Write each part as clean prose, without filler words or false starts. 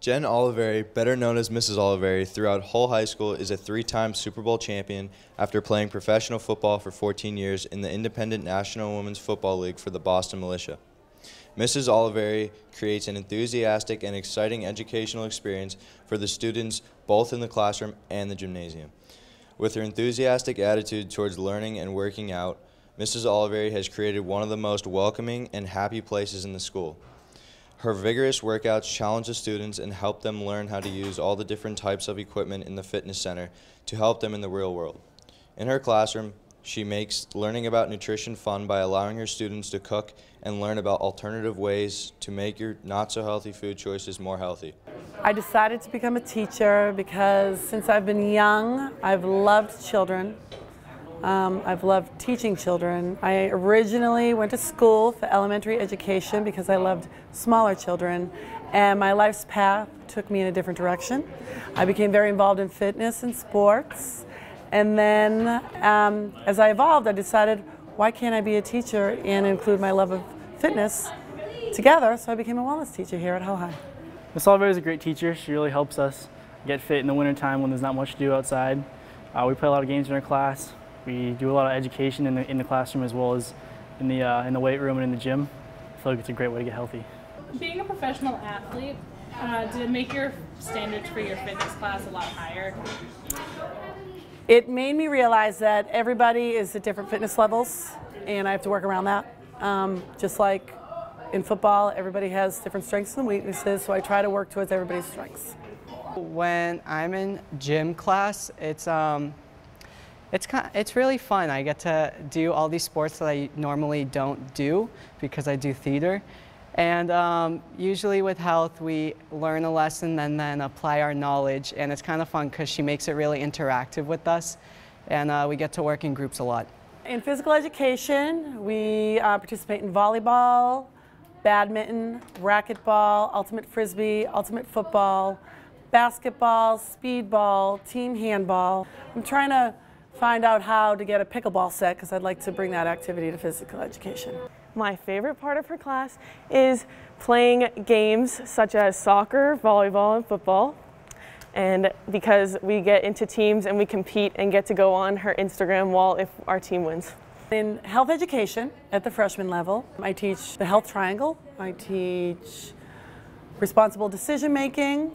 Jen Olivieri, better known as Mrs. Olivieri, throughout Hull High School is a three-time Super Bowl champion after playing professional football for 14 years in the Independent National Women's Football League for the Boston Militia. Mrs. Olivieri creates an enthusiastic and exciting educational experience for the students both in the classroom and the gymnasium. With her enthusiastic attitude towards learning and working out, Mrs. Olivieri has created one of the most welcoming and happy places in the school. Her vigorous workouts challenge the students and help them learn how to use all the different types of equipment in the fitness center to help them in the real world. In her classroom, she makes learning about nutrition fun by allowing her students to cook and learn about alternative ways to make your not-so-healthy food choices more healthy. I decided to become a teacher because since I've been young, I've loved children. I've loved teaching children. I originally went to school for elementary education because I loved smaller children, and my life's path took me in a different direction. I became very involved in fitness and sports, and then as I evolved, I decided, why can't I be a teacher and include my love of fitness together? So I became a wellness teacher here at Hull High. Ms. Olivieri is a great teacher. She really helps us get fit in the wintertime when there's not much to do outside. We play a lot of games in our class. We do a lot of education in the classroom as well as in the weight room and in the gym. I feel like it's a great way to get healthy. Being a professional athlete, did it make your standards for your fitness class a lot higher? It made me realize that everybody is at different fitness levels, and I have to work around that. Just like in football, everybody has different strengths and weaknesses, so I try to work towards everybody's strengths. When I'm in gym class, it's really fun. I get to do all these sports that I normally don't do because I do theater. And usually with health, we learn a lesson and then apply our knowledge. And it's kind of fun because she makes it really interactive with us. And we get to work in groups a lot. In physical education, we participate in volleyball, badminton, racquetball, ultimate frisbee, ultimate football, basketball, speedball, team handball. I'm trying to find out how to get a pickleball set because I'd like to bring that activity to physical education. My favorite part of her class is playing games such as soccer, volleyball, and football. And because we get into teams and we compete and get to go on her Instagram wall if our team wins. In health education at the freshman level, I teach the health triangle. I teach responsible decision making.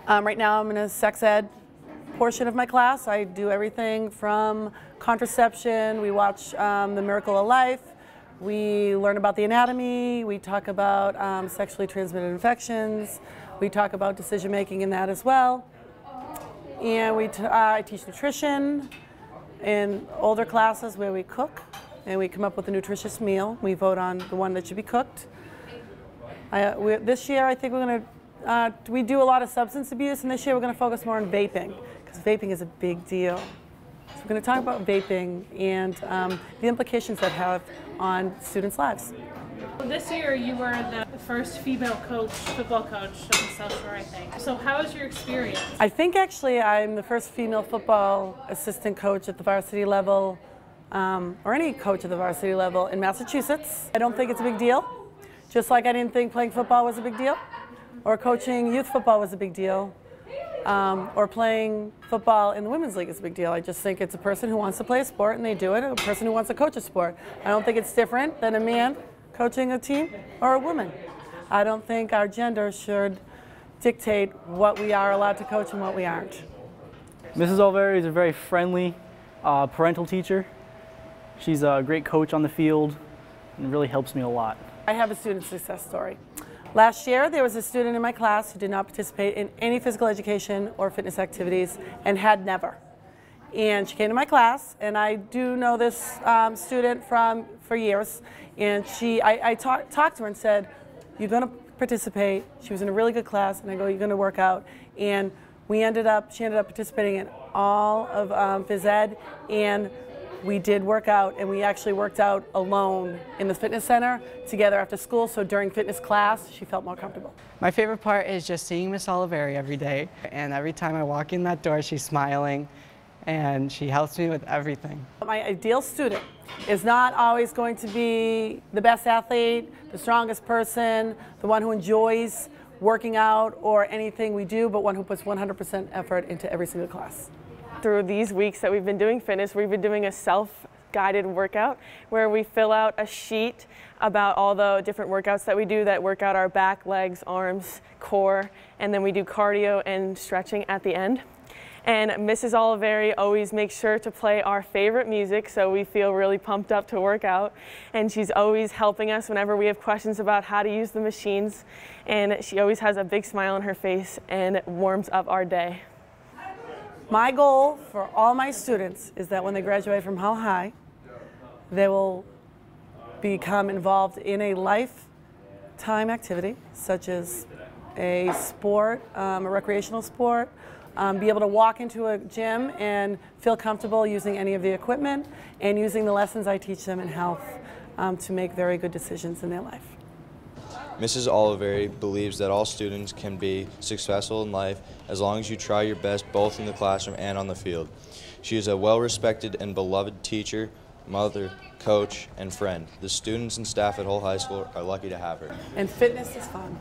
Right now I'm in a sex ed portion of my class. I do everything from contraception, we watch The Miracle of Life, we learn about the anatomy, we talk about sexually transmitted infections, we talk about decision making in that as well. And I teach nutrition in older classes where we cook and we come up with a nutritious meal. We vote on the one that should be cooked. This year I think we're going to, we do a lot of substance abuse, and this year we're going to focus more on vaping. Because vaping is a big deal. So we're going to talk about vaping and the implications that have on students' lives. This year you were the first female football coach of the South Shore, I think. So how was your experience? I think actually I'm the first female football assistant coach at the varsity level, or any coach at the varsity level in Massachusetts. I don't think it's a big deal. Just like I didn't think playing football was a big deal, or coaching youth football was a big deal. Or playing football in the Women's League is a big deal. I just think it's a person who wants to play a sport and they do it, a person who wants to coach a sport. I don't think it's different than a man coaching a team or a woman. I don't think our gender should dictate what we are allowed to coach and what we aren't. Mrs. Olivieri is a very friendly parental teacher. She's a great coach on the field and really helps me a lot. I have a student success story. Last year, there was a student in my class who did not participate in any physical education or fitness activities and had never. And she came to my class, and I do know this student for years, and I talked to her and said, you're going to participate. She was in a really good class, and I go, you're going to work out. And she ended up participating in all of phys ed, and we did work out, and we actually worked out alone in the fitness center together after school, so during fitness class she felt more comfortable. My favorite part is just seeing Miss Olivieri every day, and every time I walk in that door she's smiling and she helps me with everything. My ideal student is not always going to be the best athlete, the strongest person, the one who enjoys working out or anything we do, but one who puts 100% effort into every single class. Through these weeks that we've been doing fitness, we've been doing a self-guided workout where we fill out a sheet about all the different workouts that we do that work out our back, legs, arms, core, and then we do cardio and stretching at the end. And Mrs. Olivieri always makes sure to play our favorite music, so we feel really pumped up to work out. And she's always helping us whenever we have questions about how to use the machines. And she always has a big smile on her face and warms up our day. My goal for all my students is that when they graduate from Hull High, they will become involved in a lifetime activity, such as a sport, a recreational sport, be able to walk into a gym and feel comfortable using any of the equipment and using the lessons I teach them in health to make very good decisions in their life. Mrs. Olivieri believes that all students can be successful in life as long as you try your best both in the classroom and on the field. She is a well-respected and beloved teacher, mother, coach, and friend. The students and staff at Hull High School are lucky to have her. And fitness is fun.